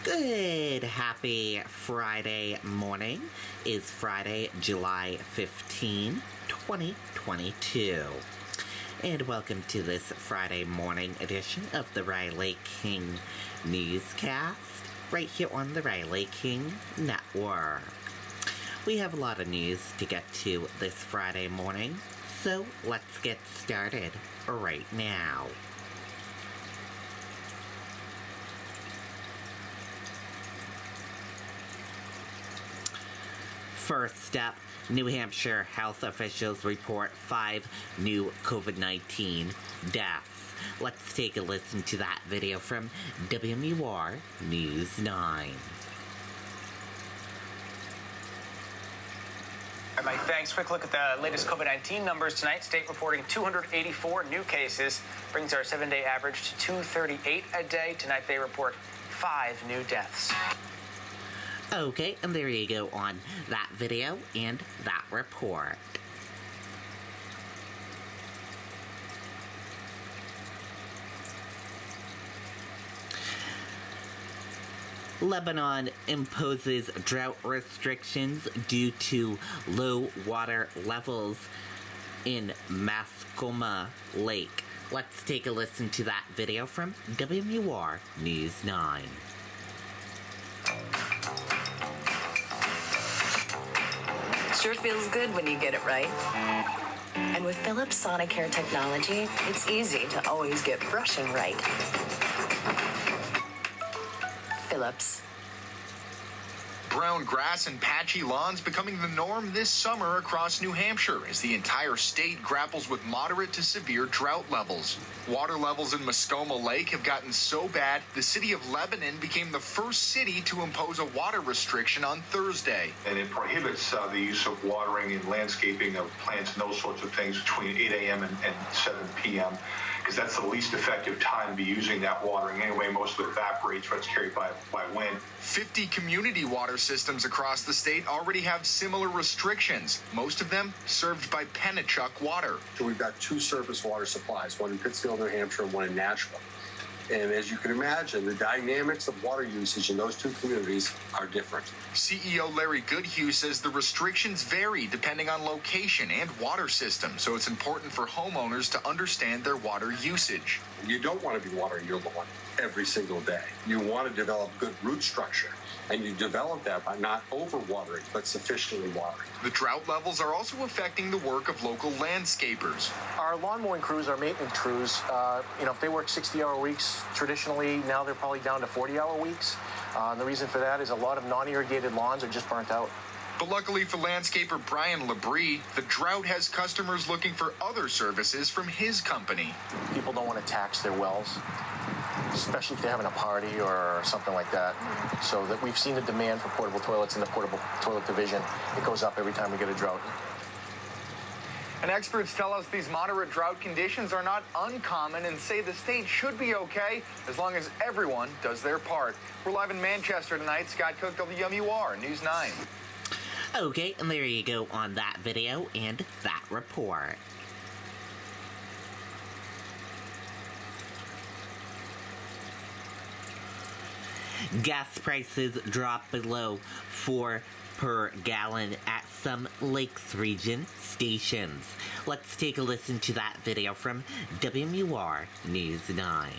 Good, happy Friday morning. Is Friday, July 15, 2022. And welcome to this Friday morning edition of the Riley King Newscast, right here on the Riley King Network. We have a lot of news to get to this Friday morning, so let's get started right now. First up, New Hampshire health officials report 5 new COVID-19 deaths. Let's take a listen to that video from WMUR News 9. Mike, thanks. Quick look at the latest COVID-19 numbers tonight. State reporting 284 new cases, brings our 7-day average to 238 a day. Tonight they report 5 new deaths. Okay, and there you go on that video and that report. Lebanon imposes drought restrictions due to low water levels in Mascoma Lake. Let's take a listen to that video from WMUR News 9. Sure feels good when you get it right. And with Philips Sonicare technology, it's easy to always get brushing right. Philips. Brown grass and patchy lawns becoming the norm this summer across New Hampshire as the entire state grapples with moderate to severe drought levels. Water levels in Mascoma Lake have gotten so bad, the city of Lebanon became the first city to impose a water restriction on Thursday. And it prohibits the use of watering and landscaping of plants and those sorts of things between 8 a.m. and 7 p.m. because that's the least effective time to be using that watering anyway. Most of it evaporates when it's carried by wind. 50 community water systems across the state already have similar restrictions, most of them served by Pennachuck Water. So we've got 2 surface water supplies, one in Pittsfield, New Hampshire, and one in Nashville. And as you can imagine, the dynamics of water usage in those 2 communities are different. CEO Larry Goodhue says the restrictions vary depending on location and water system, so it's important for homeowners to understand their water usage. You don't want to be watering your lawn every single day. You want to develop good root structure, and you develop that by not overwatering, but sufficiently watering. The drought levels are also affecting the work of local landscapers. Our lawn mowing crews, our maintenance crews, if they work 60-hour weeks, traditionally now they're probably down to 40-hour weeks. And the reason for that is a lot of non-irrigated lawns are just burnt out. But luckily for landscaper Brian Labrie, the drought has customers looking for other services from his company. People don't want to tax their wells, especially if they're having a party or something like that. So that we've seen the demand for portable toilets in the portable toilet division. It goes up every time we get a drought. And experts tell us these moderate drought conditions are not uncommon and say the state should be okay as long as everyone does their part. We're live in Manchester tonight. Scott Cook, WMUR News 9. Okay, and there you go on that video and that report. Gas prices drop below 4 per gallon at some Lakes Region stations. Let's take a listen to that video from WMUR News 9.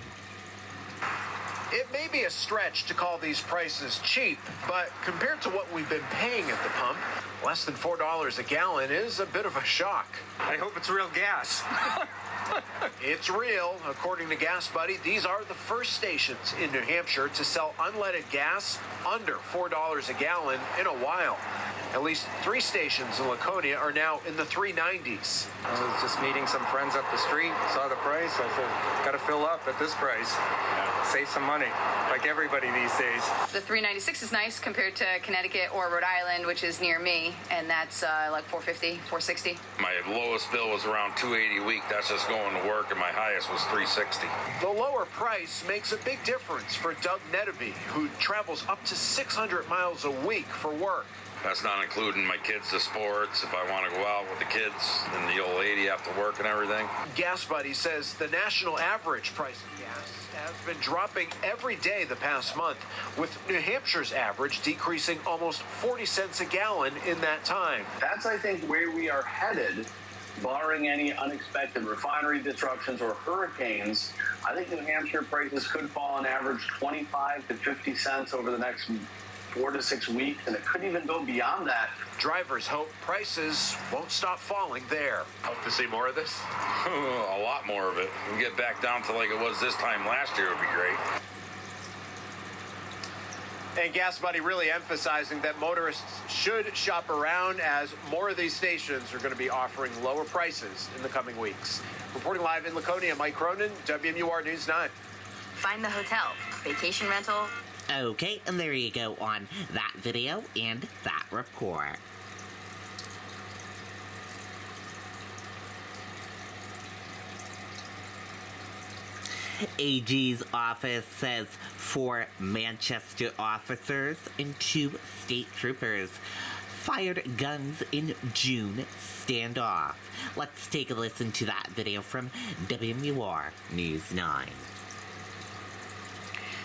It may be a stretch to call these prices cheap, but compared to what we've been paying at the pump, less than $4 a gallon is a bit of a shock. I hope it's real gas. It's real. According to Gas Buddy, these are the first stations in New Hampshire to sell unleaded gas under $4 a gallon in a while. At least 3 stations in Laconia are now in the 390s. I was just meeting some friends up the street, saw the price. I said, got to fill up at this price. Save some money, like everybody these days. The 396 is nice compared to Connecticut or Rhode Island, which is near me, and that's like $450, $460. My lowest bill was around $280 a week. That's just going to work, and my highest was $360. The lower price makes a big difference for Doug Netterby, who travels up to 600 miles a week for work. That's not including my kids to sports, if I want to go out with the kids and the old lady after work and everything. Gas Buddy says the national average price of gas has been dropping every day the past month, with New Hampshire's average decreasing almost 40 cents a gallon in that time. That's, I think, where we are headed, barring any unexpected refinery disruptions or hurricanes. I think New Hampshire prices could fall on average 25 to 50 cents over the next 4 to 6 weeks, and it could even go beyond that. Drivers hope prices won't stop falling there. Hope to see more of this? A lot more of it. We get back down to like it was this time last year would be great. And Gas Buddy really emphasizing that motorists should shop around, as more of these stations are going to be offering lower prices in the coming weeks. Reporting live in Laconia, Mike Cronin, WMUR News 9. Find the hotel, vacation rental. Okay, and there you go on that video and that report. AG's office says 4 Manchester officers and 2 state troopers fired guns in June standoff. Let's take a listen to that video from WMUR News 9.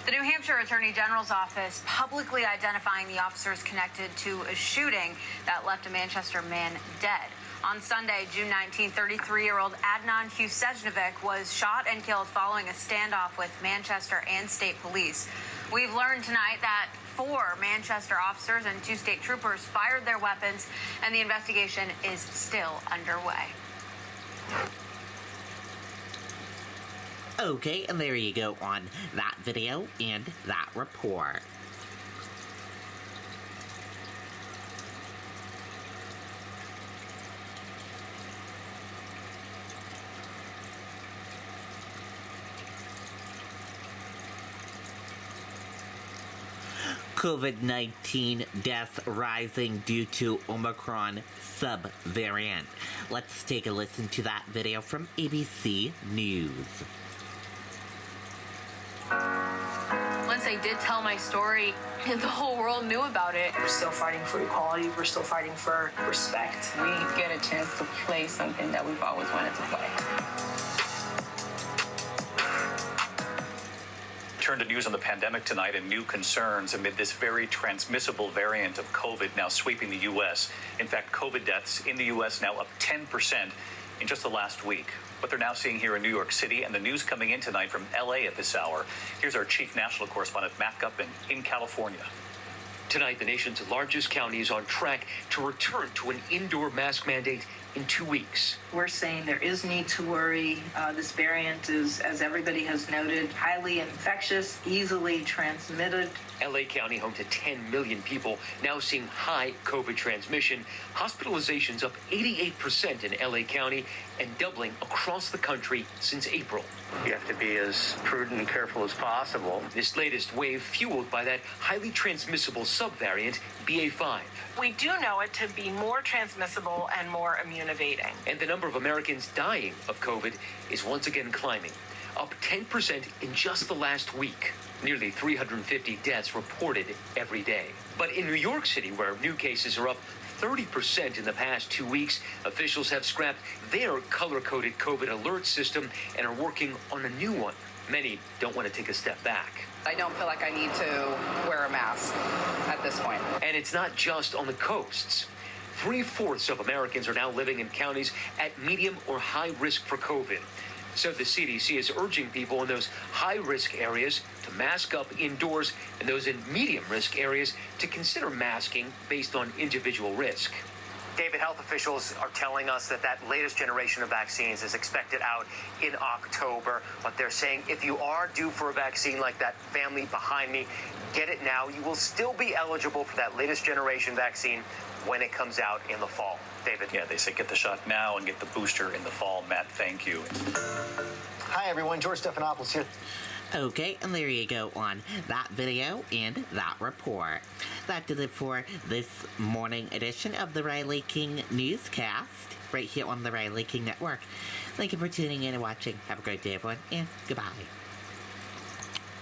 The New Hampshire Attorney General's office publicly identifying the officers connected to a shooting that left a Manchester man dead. On Sunday, June 19, 33-year-old Adnan Husejnovic was shot and killed following a standoff with Manchester and state police. We've learned tonight that 4 Manchester officers and 2 state troopers fired their weapons, and the investigation is still underway. Okay, and there you go on that video and that report. COVID-19 deaths rising due to Omicron subvariant. Let's take a listen to that video from ABC News. Once I did tell my story, and the whole world knew about it. We're still fighting for equality. We're still fighting for respect. We get a chance to play something that we've always wanted to play. Turn to news on the pandemic tonight and new concerns amid this very transmissible variant of COVID now sweeping the U.S. In fact, COVID deaths in the U.S. now up 10% in just the last week. What they're now seeing here in New York City, and the news coming in tonight from L.A. at this hour. Here's our chief national correspondent, Matt Gutman, in California. Tonight, the nation's largest county is on track to return to an indoor mask mandate in 2 weeks. We're saying there is need to worry. This variant is, as everybody has noted, highly infectious, easily transmitted. LA County, home to 10 million people, now seeing high COVID transmission. Hospitalizations up 88% in LA County and doubling across the country since April. You have to be as prudent and careful as possible. This latest wave fueled by that highly transmissible subvariant, BA.5. We do know it to be more transmissible and more immune evading. And the number of Americans dying of COVID is once again climbing, up 10% in just the last week. Nearly 350 deaths reported every day. But in New York City, where new cases are up 30% in the past 2 weeks, officials have scrapped their color-coded COVID alert system and are working on a new one. Many don't want to take a step back. I don't feel like I need to wear a mask at this point. And it's not just on the coasts. 3/4 of Americans are now living in counties at medium or high risk for COVID. So the CDC is urging people in those high-risk areas to mask up indoors, and those in medium-risk areas to consider masking based on individual risk. David, health officials are telling us that latest generation of vaccines is expected out in October. But they're saying if you are due for a vaccine like that family behind me, get it now. You will still be eligible for that latest generation vaccine when it comes out in the fall. David. Yeah, they say get the shot now and get the booster in the fall. Matt, thank you. Hi, everyone. George Stephanopoulos here. Okay, and there you go on that video and that report. That did it for this morning edition of the Riley King Newscast, right here on the Riley King Network. Thank you for tuning in and watching. Have a great day, everyone, and goodbye.